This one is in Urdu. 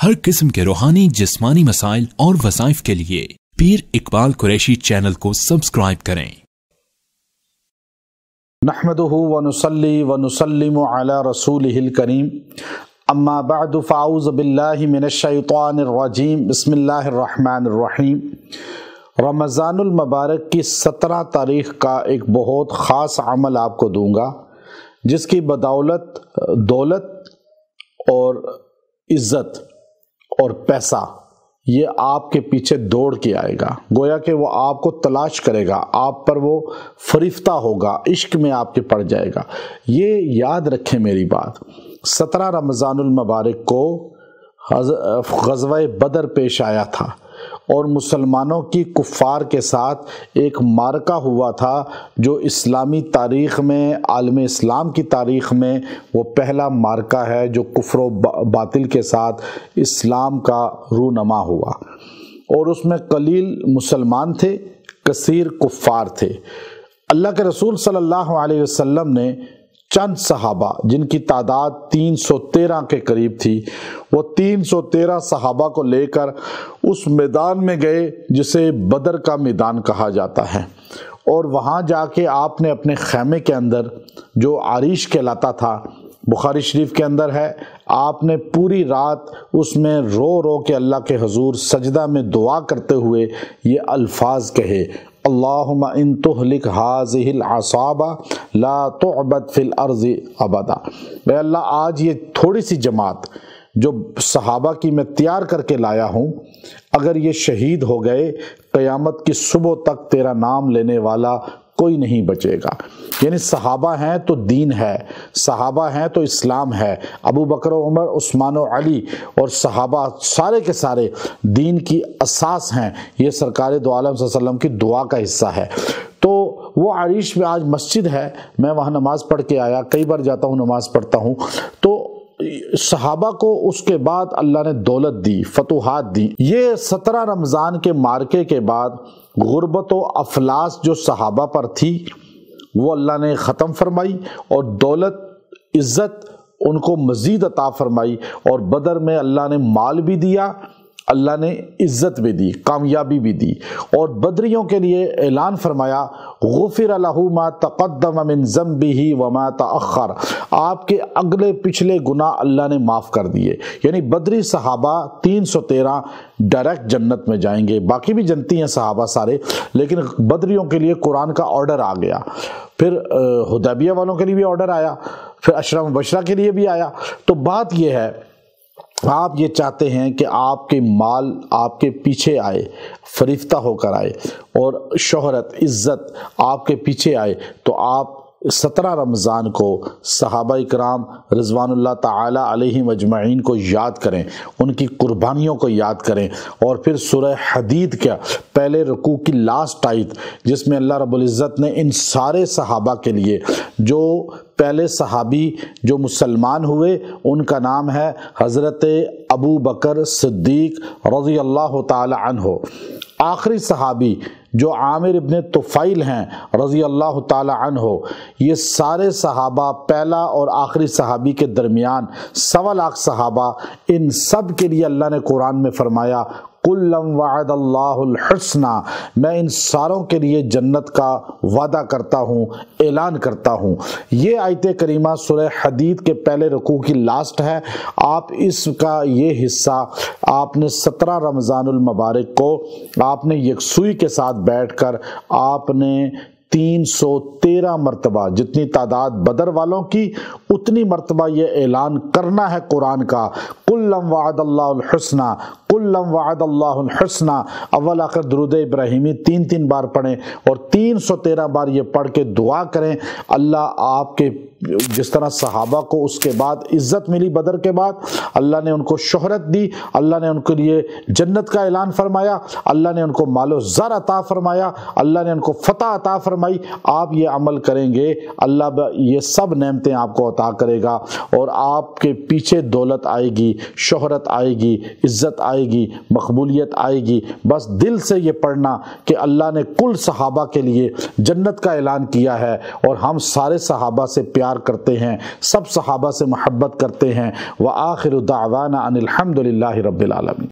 ہر قسم کے روحانی جسمانی مسائل اور وظائف کے لیے پیر اقبال قریشی چینل کو سبسکرائب کریں۔ نحمدہ ونصلی ونسلم علی رسولہ الکریم، اما بعد فاعوذ باللہ من الشیطان الرجیم، بسم اللہ الرحمن الرحیم۔ رمضان المبارک کی 17 تاریخ کا ایک بہت خاص عمل آپ کو دوں گا، جس کی بدولت دولت اور عزت اور پیسہ یہ آپ کے پیچھے دوڑ کے آئے گا، گویا کہ وہ آپ کو تلاش کرے گا، آپ پر وہ فریفتہ ہوگا، عشق میں آپ کے پڑ جائے گا۔ یہ یاد رکھیں میری بات، 17 رمضان المبارک کو غزوہ بدر پیش آیا تھا اور مسلمانوں کی کفار کے ساتھ ایک معرکہ ہوا تھا جو اسلامی تاریخ میں، عالم اسلام کی تاریخ میں وہ پہلا معرکہ ہے جو کفر و باطل کے ساتھ اسلام کا رونما ہوا، اور اس میں قلیل مسلمان تھے، کثیر کفار تھے۔ اللہ کے رسول صلی اللہ علیہ وسلم نے چند صحابہ جن کی تعداد 313 کے قریب تھی، وہ 313 صحابہ کو لے کر اس میدان میں گئے جسے بدر کا میدان کہا جاتا ہے، اور وہاں جا کے آپ نے اپنے خیمے کے اندر جو عریش کہلاتا تھا، بخاری شریف کے اندر ہے، آپ نے پوری رات اس میں رو رو کے اللہ کے حضور سجدہ میں دعا کرتے ہوئے یہ الفاظ کہے، اللہم ان تہلک ہذہ العصابہ لا تعبد فی الارض ابدا۔ اے اللہ، آج یہ تھوڑی سی جماعت جو صحابہ کی میں تیار کر کے لایا ہوں، اگر یہ شہید ہو گئے، قیامت کی صبح تک تیرا نام لینے والا کوئی نہیں بچے گا۔ یعنی صحابہ ہیں تو دین ہے، صحابہ ہیں تو اسلام ہے، ابو بکر و عمر، عثمان و علی اور صحابہ سارے کے سارے دین کی اساس ہیں۔ یہ سرکار دو عالم صلی اللہ علیہ وسلم کی دعا کا حصہ ہے۔ تو وہ عریش میں آج مسجد ہے، میں وہاں نماز پڑھ کے آیا، کئی بار جاتا ہوں، نماز پڑھتا ہوں، تو صحابہ کو اس کے بعد اللہ نے دولت دی، فتوحات دی۔ یہ 17 رمضان کے معرکے کے بعد غربت و افلاس جو صحابہ پر تھی وہ اللہ نے ختم فرمائی، اور دولت عزت ان کو مزید عطا فرمائی، اور بدر میں اللہ نے مال بھی دیا، اللہ نے عزت بھی دی، کامیابی بھی دی، اور بدریوں کے لیے اعلان فرمایا غفر لہ ما تقدم من ذنبہ وما تأخر، آپ کے اگلے پچھلے گناہ اللہ نے معاف کر دیے۔ یعنی بدری صحابہ 313 ڈائریکٹ جنت میں جائیں گے، باقی بھی جنتی ہیں صحابہ سارے، لیکن بدریوں کے لیے قرآن کا آرڈر آ گیا، پھر حدیبیہ والوں کے لیے بھی آرڈر آیا، پھر عشرہ مبشرہ کے لیے بھی آیا۔ تو بات یہ ہے، آپ یہ چاہتے ہیں کہ آپ کے مال آپ کے پیچھے آئے، فریفتہ ہو کر آئے، اور شہرت عزت آپ کے پیچھے آئے، تو آپ 17 رمضان کو صحابہ اکرام رضوان اللہ تعالی علیہم اجمعین کو یاد کریں، ان کی قربانیوں کو یاد کریں، اور پھر سورہ حدید کا پہلے رکوع کی لاسٹ آیت جس میں اللہ رب العزت نے ان سارے صحابہ کے لیے، جو پہلے صحابی جو مسلمان ہوئے ان کا نام ہے حضرت ابو بکر صدیق رضی اللہ تعالی عنہ، آخری صحابی جو عامر ابن طفیل ہیں رضی اللہ تعالی عنہ، یہ سارے صحابہ پہلا اور آخری صحابی کے درمیان 1.25 لاکھ صحابہ، ان سب کے لیے اللہ نے قرآن میں فرمایا کُلًا وعد اللہ الحسنى، میں ان ساروں کے لیے جنت کا وعدہ کرتا ہوں، اعلان کرتا ہوں۔ یہ آیت کریمہ سورہ حدید کے پہلے رکوع کی لاسٹ ہے۔ آپ اس کا یہ حصہ آپ نے 17 رمضان المبارک کو آپ نے یکسوئی کے ساتھ بیٹھ کر آپ نے 313 مرتبہ، جتنی تعداد بدر والوں کی اتنی مرتبہ یہ اعلان کرنا ہے قرآن کا، کُلًا وعد اللہ الحسنى، کُلًا وعد اللہ الحسنى، اول آخر درود ابراہیمی 3 بار پڑھیں، اور 313 بار یہ پڑھ کے دعا کریں، اللہ آپ کے جس طرح صحابہ کو اس کے بعد عزت ملی، بدر کے بعد اللہ نے ان کو شہرت دی، اللہ نے ان کے لیے جنت کا اعلان فرمایا، اللہ نے ان کو مال و زر عطا فرمایا، اللہ نے ان کو فتح عطا فرمائی، آپ یہ عمل کریں گے اللہ یہ سب نعمتیں آپ کو عطا کرے گا، اور آپ کے پیچھے دولت آئے گی، شہرت آئے گی، عزت آئے آئے گی، مقبولیت آئے گی۔ بس دل سے یہ پڑھنا کہ اللہ نے کل صحابہ کے لیے جنت کا اعلان کیا ہے، اور ہم سارے صحابہ سے پیار کرتے ہیں، سب صحابہ سے محبت کرتے ہیں۔ وآخر دعوانا ان الحمد للہ رب العالمین۔